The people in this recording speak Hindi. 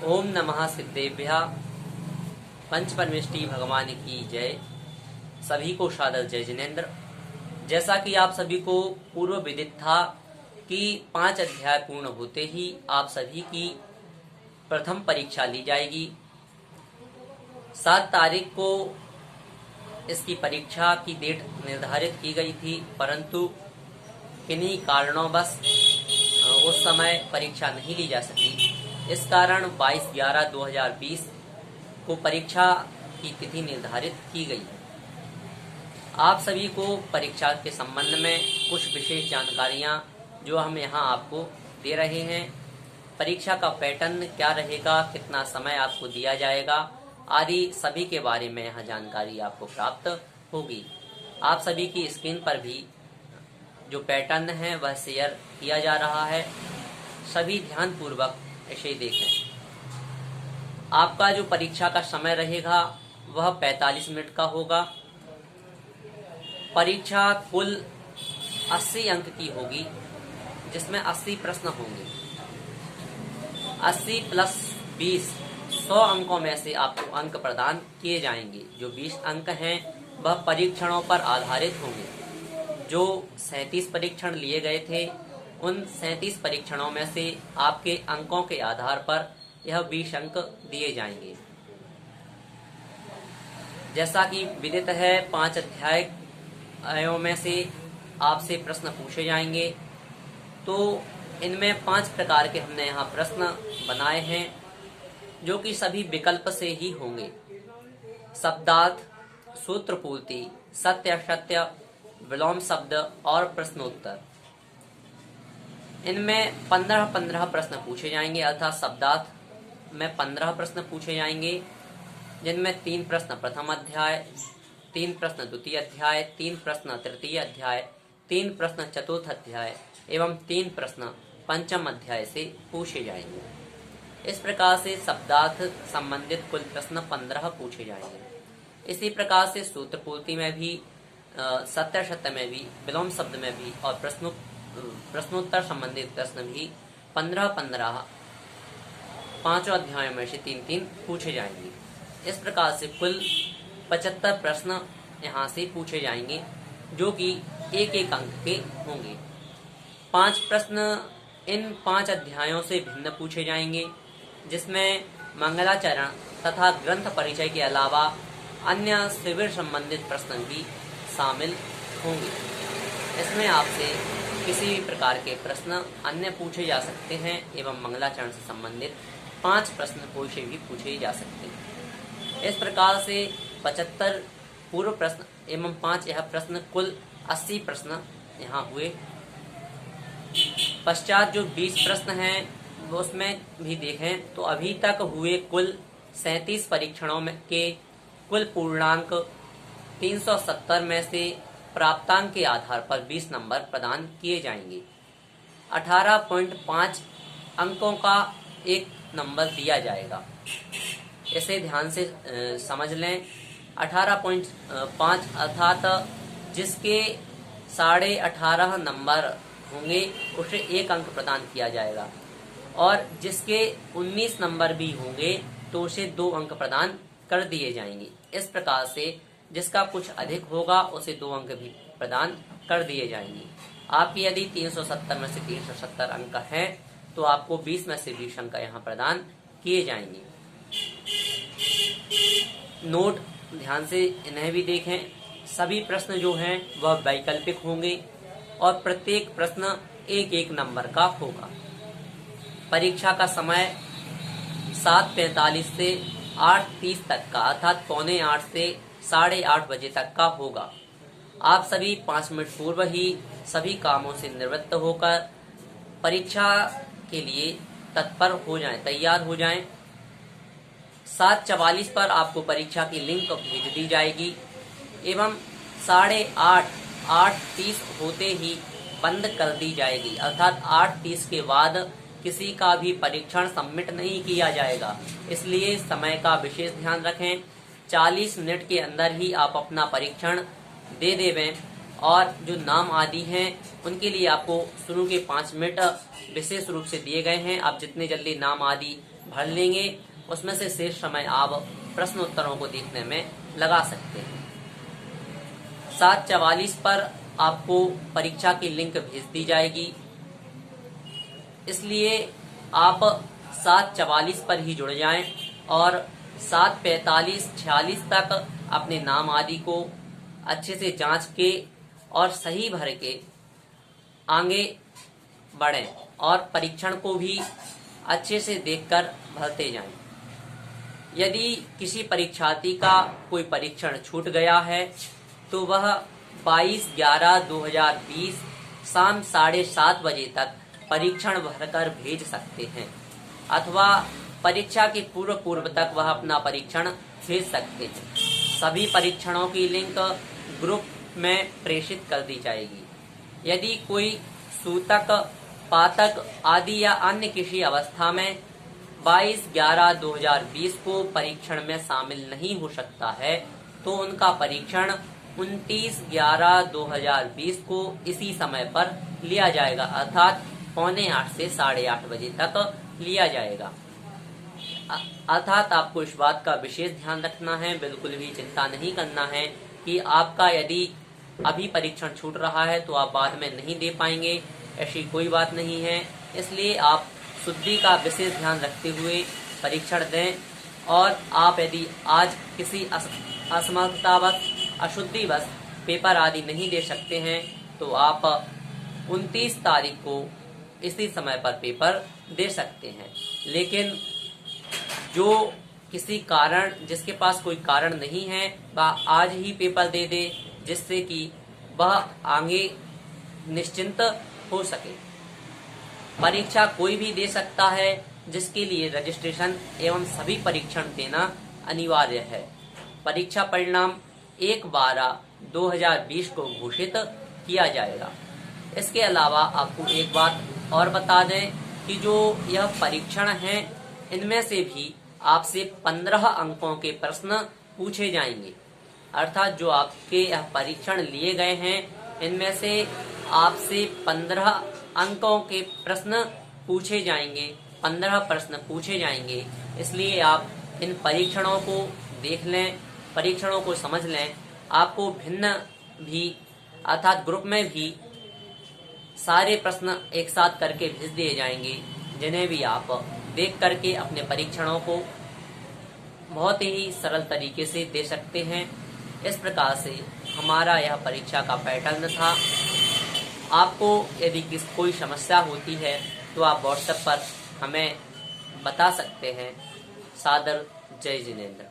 ओम नमः सिद्धेभ्यः। पंच परमेष्टि भगवान की जय। सभी को सादर जय जिनेन्द्र। जैसा कि आप सभी को पूर्व विदित था कि 5 अध्याय पूर्ण होते ही आप सभी की प्रथम परीक्षा ली जाएगी। 7 तारीख को इसकी परीक्षा की डेट निर्धारित की गई थी, परंतु किन्हीं कारणोंवश उस समय परीक्षा नहीं ली जा सकी। इस कारण 22/11/2020 को परीक्षा की तिथि निर्धारित की गई। आप सभी को परीक्षा के संबंध में कुछ विशेष जानकारियां जो हम यहां आपको दे रहे हैं। परीक्षा का पैटर्न क्या रहेगा, कितना समय आपको दिया जाएगा आदि सभी के बारे में यहां जानकारी आपको प्राप्त होगी। आप सभी की स्क्रीन पर भी जो पैटर्न है वह शेयर किया जा रहा है। सभी ध्यानपूर्वक इसे देखें। आपका जो परीक्षा का समय रहेगा वह 45 मिनट का होगा। परीक्षा कुल 80 अंक की होगी, जिसमें 80 प्रश्न होंगे। 80 प्लस 20 100 अंकों में से आपको अंक प्रदान किए जाएंगे। जो 20 अंक हैं वह परीक्षणों पर आधारित होंगे। जो 37 परीक्षण लिए गए थे उन 37 परीक्षणों में से आपके अंकों के आधार पर यह 20 अंक दिए जाएंगे। जैसा कि विदित है 5 अध्यायों में से आपसे प्रश्न पूछे जाएंगे। तो इनमें 5 प्रकार के हमने यहाँ प्रश्न बनाए हैं, जो कि सभी विकल्प से ही होंगे। शब्दार्थ, सूत्र पूर्ति, सत्य असत्य, विलोम शब्द और प्रश्नोत्तर। इनमें 15-15 प्रश्न पूछे जाएंगे, अर्थात शब्दार्थ में 15 प्रश्न पूछे जाएंगे, जिनमें 3 प्रश्न प्रथम अध्याय, 3 प्रश्न द्वितीय अध्याय, 3 प्रश्न तृतीय अध्याय, 3 प्रश्न चतुर्थ अध्याय एवं 3 प्रश्न पंचम अध्याय से पूछे जाएंगे। इस प्रकार से शब्दार्थ संबंधित कुल प्रश्न 15 पूछे जाएंगे। इसी प्रकार से सूत्र पूर्ति में भी, सत्य असत्य में भी, विलोम शब्द में भी और प्रश्नोत्तर संबंधित प्रश्न भी 15-15 5 अध्यायों में से 3-3 पूछे जाएंगे। इस प्रकार से कुल 75 प्रश्न यहाँ से पूछे जाएंगे, जो कि 1-1 अंक के होंगे। 5 प्रश्न इन 5 अध्यायों से भिन्न पूछे जाएंगे, जिसमें मंगलाचरण तथा ग्रंथ परिचय के अलावा अन्य शिविर संबंधित प्रश्न भी शामिल होंगे। इसमें आपसे किसी भी प्रकार के प्रश्न अन्य पूछे जा सकते हैं एवं मंगलाचरण से संबंधित 5 प्रश्न कोई से भी पूछे जा सकते हैं। इस प्रकार से 75 पूर्व प्रश्न एवं 5 यह प्रश्न, कुल 80 प्रश्न यहाँ हुए। पश्चात जो 20 प्रश्न हैं उसमें भी देखें तो अभी तक हुए कुल 37 परीक्षणों में के कुल पूर्णांक 370 में से प्राप्तांक के आधार पर 20 नंबर प्रदान किए जाएंगे। 18.5 अंकों का एक नंबर दिया जाएगा। इसे ध्यान से समझ लें। 18.5 अर्थात जिसके 18.5 नंबर होंगे उसे 1 अंक प्रदान किया जाएगा, और जिसके 19 नंबर भी होंगे तो उसे 2 अंक प्रदान कर दिए जाएंगे। इस प्रकार से जिसका कुछ अधिक होगा उसे 2 अंक भी प्रदान कर दिए जाएंगे। आपकी यदि 370 में से 370 अंक हैं तो आपको 20 में से 20 अंक यहाँ प्रदान किए जाएंगे। नोट ध्यान से इन्हें भी देखें। सभी प्रश्न जो हैं वह वैकल्पिक होंगे और प्रत्येक प्रश्न 1-1 नंबर का होगा। परीक्षा का समय 7:45 से 8:30 तक का, अर्थात 7:45 से 8:30 बजे तक का होगा। आप सभी 5 मिनट पूर्व ही सभी कामों से निवृत्त होकर परीक्षा के लिए तत्पर हो जाएं, तैयार हो जाएं। 7:44 पर आपको परीक्षा की लिंक भेज दी जाएगी एवं 8:30 8:30 होते ही बंद कर दी जाएगी, अर्थात 8:30 के बाद किसी का भी परीक्षण सबमिट नहीं किया जाएगा। इसलिए समय का विशेष ध्यान रखें। 40 मिनट के अंदर ही आप अपना परीक्षण दे देवें, और जो नाम आदि हैं उनके लिए आपको शुरू के 5 मिनट विशेष रूप से दिए गए हैं। आप जितने जल्दी नाम आदि भर लेंगे, उसमें से शेष समय आप प्रश्न उत्तरों को देखने में लगा सकते हैं। 7:44 पर आपको परीक्षा की लिंक भेज दी जाएगी, इसलिए आप 7:44 पर ही जुड़ जाएं और 7:45-46 तक अपने नाम आदि को अच्छे से जांच के और सही भर के आगे बढ़ें और परीक्षण को भी अच्छे से देखकर भरते जाएं। यदि किसी परीक्षार्थी का कोई परीक्षण छूट गया है तो वह 22/11/2020 शाम 7:30 बजे तक परीक्षण भरकर भेज सकते हैं, अथवा परीक्षा के पूर्व तक वह अपना परीक्षण भेज सकते हैं। सभी परीक्षणों की लिंक ग्रुप में प्रेषित कर दी जाएगी। यदि कोई सूतक, पातक आदि या अन्य किसी अवस्था में 22/11/2020 को परीक्षण में शामिल नहीं हो सकता है तो उनका परीक्षण 29/11/2020 को इसी समय पर लिया जाएगा, अर्थात 7:45 से 8:30 बजे तक लिया जाएगा। अर्थात आपको इस बात का विशेष ध्यान रखना है, बिल्कुल भी चिंता नहीं करना है कि आपका यदि अभी परीक्षण छूट रहा है तो आप बाद में नहीं दे पाएंगे, ऐसी कोई बात नहीं है। इसलिए आप शुद्धि का विशेष ध्यान रखते हुए परीक्षण दें, और आप यदि आज किसी असमर्थतावश, अशुद्धिवश पेपर आदि नहीं दे सकते हैं तो आप 29 तारीख को इसी समय पर पेपर दे सकते हैं। लेकिन जो किसी कारण, जिसके पास कोई कारण नहीं है, वह आज ही पेपर दे दे, जिससे कि वह आगे निश्चिंत हो सके। परीक्षा कोई भी दे सकता है, जिसके लिए रजिस्ट्रेशन एवं सभी परीक्षण देना अनिवार्य है। परीक्षा परिणाम 1/12/2020 को घोषित किया जाएगा। इसके अलावा आपको एक बात और बता दें कि जो यह परीक्षण है, इनमें से भी आपसे 15 अंकों के प्रश्न पूछे जाएंगे। अर्थात जो आपके यह परीक्षण लिए गए हैं, इनमें से आपसे 15 अंकों के प्रश्न पूछे जाएंगे, 15 प्रश्न पूछे जाएंगे। इसलिए आप इन परीक्षणों को देख लें, परीक्षणों को समझ लें। आपको भिन्न भी, अर्थात ग्रुप में भी सारे प्रश्न एक साथ करके भेज दिए जाएंगे, जिन्हें भी आप देख करके अपने परीक्षणों को बहुत ही सरल तरीके से दे सकते हैं। इस प्रकार से हमारा यह परीक्षा का पैटर्न था। आपको यदि कोई समस्या होती है तो आप व्हाट्सएप पर हमें बता सकते हैं। सादर जय जिनेंद्र।